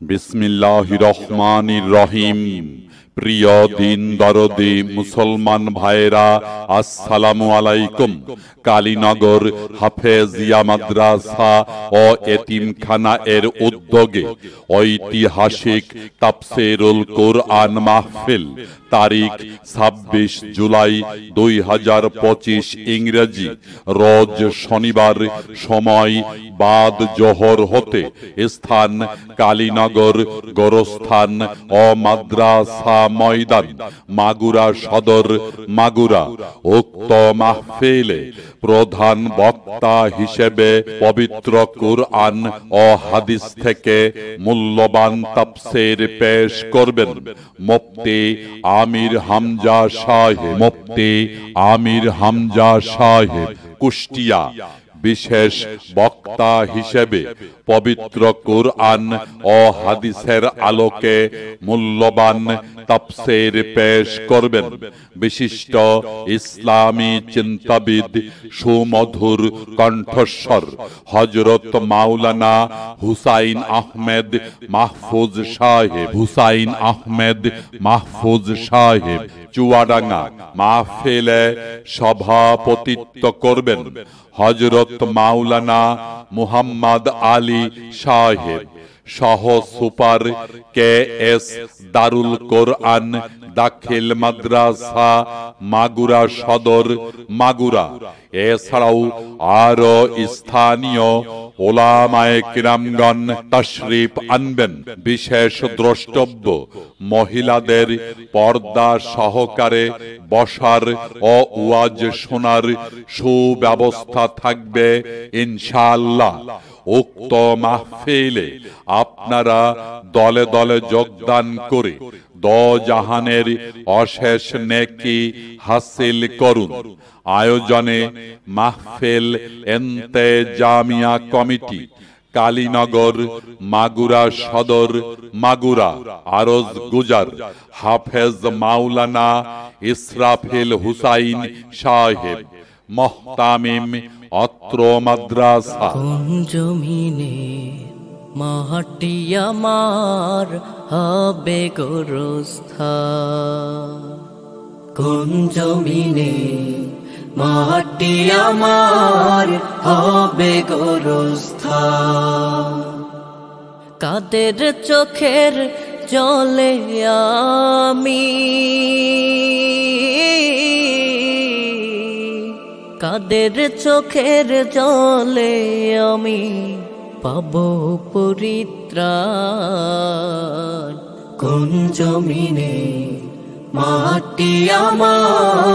বিসমিল্লাহির রহমানির রহিম। প্রিয় দিন দরদি মুসলমান ভাইরা, আসসালামু আলাইকুম। কালীনগর হাফেজিয়া মাদ্রাসা ও এতিমখানা এর উদ্যোগে ঐতিহাসিক তাফসীরুল কুরআন মাহফিল তারিখ ২৬ জুলাই ২০২৫ ইংরেজি, রোজ শনিবার, সময় বাদ জোহর হতে, স্থান কালীনগর গোরস্থান ও মাদ্রাসা ময়দান, মাগুরা সদর, মাগুরা। উক্ত মাহফিলে প্রধান বক্তা হিসেবে পবিত্র কুরআন ও হাদিস থেকে মূল্যবান তাফসীর পেশ করবেন মুফতি আমির হামজা সাহেব। মুফতি আমির হামজা সাহেব কুষ্টিয়া। বিশেষ বক্তা হিসেবে পবিত্র কুরআন ও হাদিসের আলোকে মূল্যবান তাফসীর পেশ করবেন বিশিষ্ট ইসলামী চিন্তাবিদ, সুমধুর কণ্ঠস্বর হযরত মাওলানা হুসাইন আহমেদ মাহফুজ সাহেব। হুসাইন আহমেদ মাহফুজ সাহেব চুয়াডাঙ্গা। মাহফিলে সভাপতিত্ব করবেন হযরত মাওলানা মুহাম্মদ আলী সাহেব, সহ সুপার কে.এস. দারুল কোরআন দাখিল মাদ্রাসা, মাগুরা সদর, মাগুরা। এছাড়াও আরো স্থানীয় ওলামায়ে কিরামগণ তাশরিফ আনবেন। বিশেষ দ্রষ্টব্য, মহিলাদের পর্দা সহকারে বসার ও ওয়াজ শোনার সুব্যবস্থা থাকবে ইনশাআল্লাহ। উক্ত মাহফিলে আপনারা দলে দলে যোগদান করে দোজাহানের অশেষ নেকি হাসিল করুন। আয়োজনে মাহফিল ইন্তেজামিয়া কমিটি, কালীনগর, মাগুরা সদর, মাগুরা। আরজ গুজার হাফেজ মাওলানা ইসরাফিল হুসাইন সাহেব, মুহতামিম অত্র মাদ্রাসা। কোন জমিনে মাটি আমার হবে গোরস্থান, কোন জমিনে মাটি আমার হবে গোরস্থান। কাদের চোখের জলে আমি, কাদের চোখের জলে আমি পাবো পরিত্রাণ। কোন জমিনে মাটি আমার